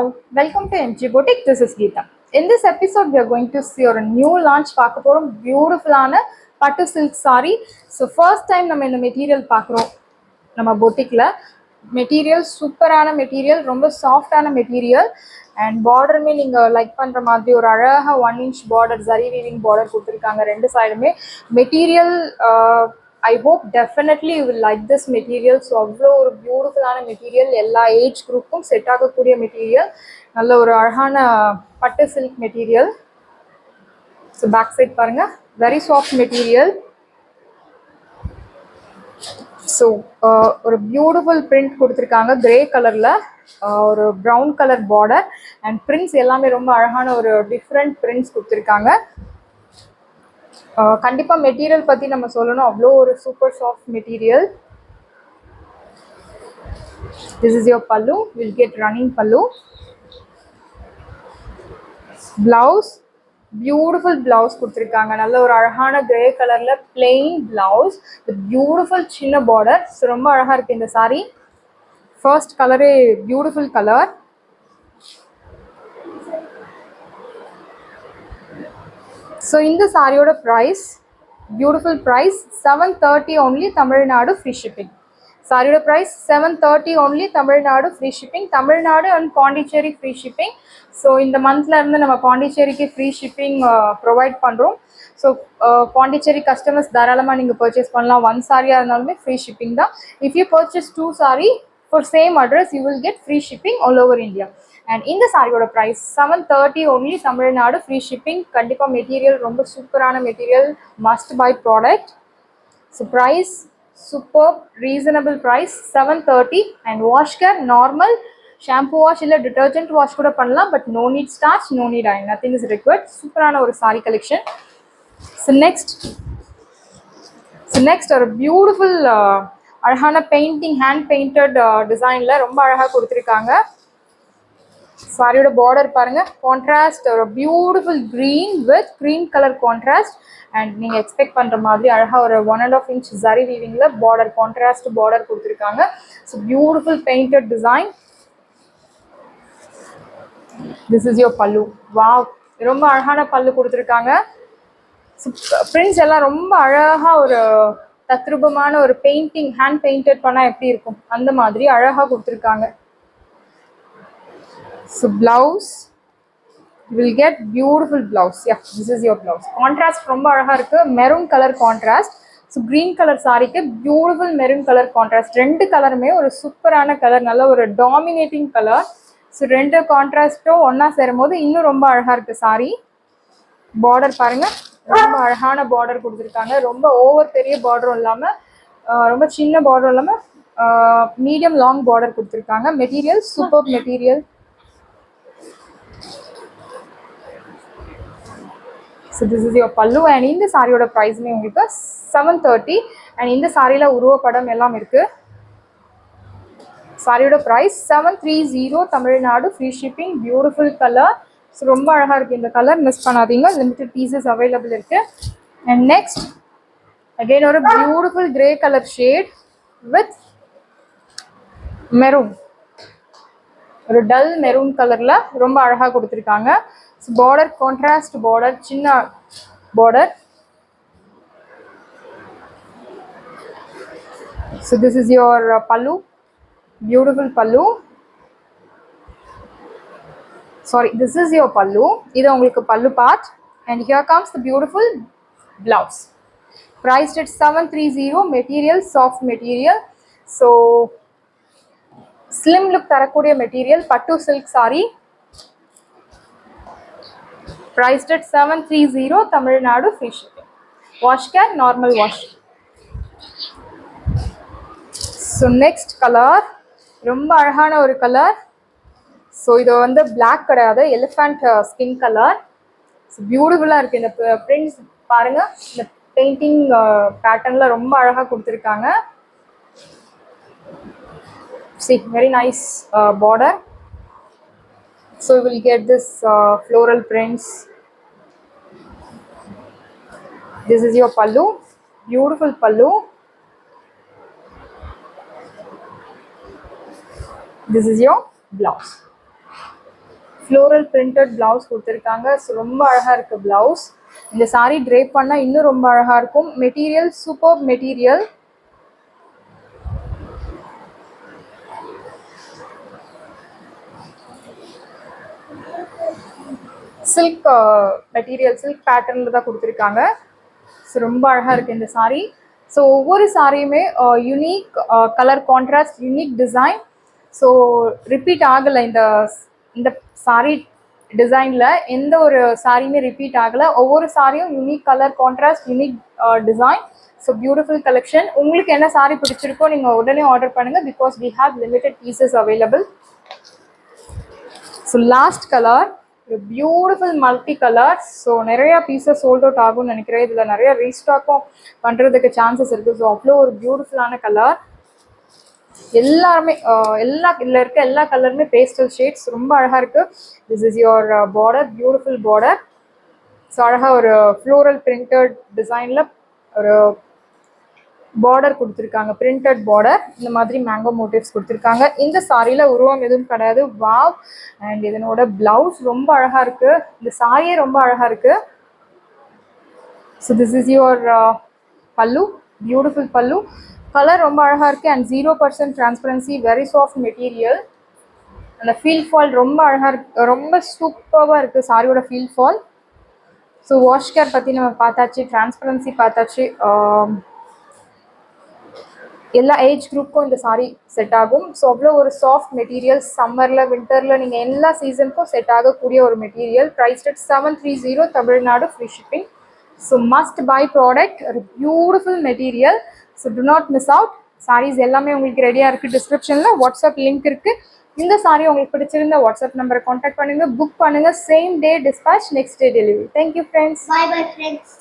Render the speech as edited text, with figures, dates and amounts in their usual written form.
all, welcome to MG Boutique. This is Geeta. In this episode, we are going to see our new launch beautiful pattu silk saree. So first time நம்ம இந்த material பார்க்குறோம் நம்ம boutique-ல. Material சூப்பரான material, ரொம்ப சாஃப்டான material and பார்டருமே நீங்கள் like பண்ணுற மாதிரி ஒரு அழகாக 1 inch border, zari weaving border கொடுத்துருக்காங்க ரெண்டு சைடுமே. Material I hope definitely you will like this material. So அவ்வளோ ஒரு பியூட்டிஃபுல்லான மெட்டீரியல், எல்லா ஏஜ் குரூப்பும் செட் ஆகக்கூடிய மெட்டீரியல், நல்ல ஒரு அழகான பட்டு silk material. So back side பாருங்க, வெரி சாஃப்ட் மெட்டீரியல். ஸோ ஒரு பியூட்டிஃபுல் பிரிண்ட் கொடுத்துருக்காங்க கிரே கலரில், ஒரு brown colour border and prints எல்லாமே ரொம்ப அழகான ஒரு டிஃப்ரெண்ட் பிரிண்ட்ஸ் கொடுத்துருக்காங்க. கண்டிப்பாக மெட்டீரியல் பற்றி நம்ம சொல்லணும், அவ்வளோ ஒரு super soft material. This is your pallu, will get running pallu. Blouse, beautiful blouse கொடுத்துருக்காங்க, நல்ல ஒரு அழகான கிரே கலரில் பிளெயின் பிளவுஸ் வித் பியூட்டிஃபுல் சின்ன பார்டர். ஸோ ரொம்ப அழகாக இருக்குது இந்த சாரீ. ஃபர்ஸ்ட் கலரே பியூட்டிஃபுல் கலர். ஸோ இந்த சாரியோட price, beautiful price 730 only, Tamil Nadu free shipping. சாரியோட price 730 only, Tamil Nadu free shipping. Tamil Nadu and Pondicherry free shipping. So இந்த மந்த்ல இருந்து நம்ம பாண்டிச்சேரிக்கு ஃப்ரீ ஷிப்பிங் ப்ரொவைட் பண்ணுறோம். ஸோ பாண்டிச்சேரி கஸ்டமர்ஸ் தாராளமாக நீங்கள் பர்ச்சேஸ் பண்ணலாம். 1 சாரியாக இருந்தாலுமே ஃப்ரீ ஷிப்பிங் தான். If you purchase 2 saree for same address, you will get free shipping all over India. And இந்த சாரியோட price 730 only, Tamil Nadu free shipping. கண்டிப்பாக மெட்டீரியல் ரொம்ப சூப்பரான material, must buy product. So price super, reasonable price 730. And wash care normal shampoo wash இல்லை detergent wash கூட பண்ணலாம், but no need starch, no need iron, nothing is required. சூப்பரான ஒரு sari collection. So next ஒரு beautiful அழகான painting, hand painted டிசைனில் ரொம்ப அழகாக கொடுத்துருக்காங்க. சாரியோட பார்டர் பாருங்க, கான்ட்ராஸ்ட், ஒரு beautiful green with cream colour contrast. And நீங்கள் எக்ஸ்பெக்ட் பண்ணுற மாதிரி அழகாக ஒரு 1.5 inch ஜரி வீவிங்கில் பார்டர், கான்ட்ராஸ்ட் பார்டர் கொடுத்துருக்காங்க. So beautiful painted design. This is your pallu. Wow, ரொம்ப அழகான பல்லு கொடுத்துருக்காங்க. ஸோ பிரிண்ட்ஸ் எல்லாம் ரொம்ப அழகாக ஒரு தத்ரூபமான ஒரு பெயிண்டிங், ஹேண்ட் பெயிண்டட் பண்ணால் எப்படி இருக்கும் அந்த மாதிரி அழகாக கொடுத்துருக்காங்க. So blouse, you will get beautiful blouse. Yeah, this is your blouse. Contrast ரொம்ப அழகா இருக்கு, maroon colour contrast. So green colour சாரிக்கு பியூட்டிஃபுல் மெரூன் கலர் கான்ட்ராஸ்ட். ரெண்டு கலருமே ஒரு சூப்பரான கலர், நல்ல ஒரு டாமினேட்டிங் கலர். ஸோ ரெண்டு கான்ட்ராஸ்ட்டும் ஒன்றா சேரும் போது இன்னும் ரொம்ப அழகா இருக்கு சாரி. பார்டர் பாருங்க, ரொம்ப அழகான பார்டர் கொடுத்துருக்காங்க. ரொம்ப ஓவர் பெரிய பார்டரும் இல்லாமல், ரொம்ப சின்ன பார்டரும் இல்லாமல், மீடியம் லாங் பார்டர் கொடுத்துருக்காங்க. Material super material. So this is your பல்லு. அண்ட் இந்த சாரியோட ப்ரைஸுமே உங்களுக்கு 730. அண்ட் இந்த சாரியில் உருவப்படம் எல்லாம் இருக்குது. சாரியோட price 730, Tamil Nadu free shipping. Beautiful colour. So ரொம்ப அழகாக இருக்குது இந்த கலர், மிஸ் பண்ணாதீங்க. லிமிட்டட் பீசஸ் அவைலபிள் இருக்குது. அண்ட் நெக்ஸ்ட் அகெயின் ஒரு beautiful grey colour shade with maroon, ஒரு டல் மெரூன் கலரில் ரொம்ப அழகாக கொடுத்துருக்காங்க. ஸோ பார்டர் கான்ட்ராஸ்ட் பார்டர், சின்ன border. So this is your pallu, beautiful pallu. Sorry, this is your pallu. இது உங்களுக்கு pallu part. And here comes the beautiful blouse. Priced at 730. Material soft material. So slim look தரக்கூடிய material, பட்டு silk sorry. Priced at 730, Tamil Nadu free shipping. Wash care normal wash. So next colour ரொம்ப அழகான ஒரு colour. So இது வந்து black கிடையாது, elephant skin colour. So பியூட்டிஃபுல்லாக இருக்குது. இந்த பிரிண்ட்ஸ் பாருங்கள், இந்த பெயிண்டிங் பேட்டர்னில் ரொம்ப அழகாக கொடுத்துருக்காங்க. See, very nice border. So you will get this floral prints. This is your pallu, beautiful pallu. This is your blouse. Floral printed blouse கொடுத்துருக்காங்க. ஸோ ரொம்ப அழகாக இருக்குது பிளவுஸ். இந்த சாரீ ட்ரேப் பண்ணால் இன்னும் ரொம்ப அழகாக இருக்கும். Material super material. Silk material, silk பேட்டர்னில் தான் கொடுத்துருக்காங்க. ஸோ ரொம்ப அழகாக இருக்குது இந்த சாரீ. ஸோ ஒவ்வொரு சாரியுமே unique colour contrast, unique design. So repeat ஆகலை இந்த இந்த சாரீ டிசைனில் எந்த ஒரு சாரியுமே ரிப்பீட் ஆகலை. ஒவ்வொரு சாரியும் unique colour contrast, unique design. So beautiful collection. உங்களுக்கு என்ன சாரீ பிடிச்சிருக்கோ நீங்கள் உடனே ஆர்டர் பண்ணுங்கள், because we have limited pieces available. So last colour ஒரு பியூட்டிஃபுல் மல்டி கலர். ஸோ நிறையா பீசஸ் சோல்ட் அவுட் ஆகும்னு நினைக்கிறேன். இதில் நிறைய ரீஸ்டாக்கும் பண்ணுறதுக்கு சான்சஸ் இருக்குது. ஸோ அவ்வளோ ஒரு பியூட்டிஃபுல்லான கலர். எல்லாருமே இதில் இருக்க எல்லா கலருமே பேஸ்டல் ஷேட்ஸ், ரொம்ப அழகாக இருக்குது. This is your border, beautiful border. So அழகாக ஒரு ஃப்ளோரல் பிரிண்டட் டிசைனில் ஒரு பார்டர் கொடுத்துருக்காங்க, பிரிண்டட் பார்டர். இந்த மாதிரி மேங்கோ மோட்டிவ்ஸ் கொடுத்துருக்காங்க. இந்த சாரியில் உருவம் எதுவும் கிடையாது. வாவ். அண்ட் இதனோட பிளவுஸ் ரொம்ப அழகாக இருக்குது. இந்த சாரியே ரொம்ப அழகாக இருக்குது. ஸோ திஸ் இஸ் யுவர் பல்லு, பியூட்டிஃபுல் பல்லு. கலர் ரொம்ப அழகாக இருக்குது. And 0% transparency, very soft material. அந்த ஃபீல் ஃபால் ரொம்ப அழகாக இருக்குது, ரொம்ப சூப்பராக இருக்குது சாரியோட feel fall. So wash care பற்றி நம்ம பார்த்தாச்சு, டிரான்ஸ்பரன்சி பார்த்தாச்சு. எல்லா ஏஜ் குரூப்புக்கும் இந்த சாரீ செட் ஆகும். ஸோ அவ்வளோ ஒரு சாஃப்ட் மெட்டீரியல். சம்மரில், வின்டரில் நீங்கள் எல்லா சீசனுக்கும் செட் ஆகக்கூடிய ஒரு மெட்டீரியல். Price at 730 Tamil Nadu, free shipping. So must buy product, ஒரு beautiful material. So do not miss out. Saris எல்லாமே உங்களுக்கு ரெடியாக இருக்குது. டிஸ்கிரிப்ஷனில் வாட்ஸ்அப் லிங்க் இருக்குது. இந்த சாரீ உங்களுக்கு பிடிச்சிருந்த வாட்ஸ்அப் நம்பரை காண்டாக்ட் பண்ணுங்கள், புக் பண்ணுங்கள். Same day dispatch, next day delivery. Thank you friends. Bye bye friends.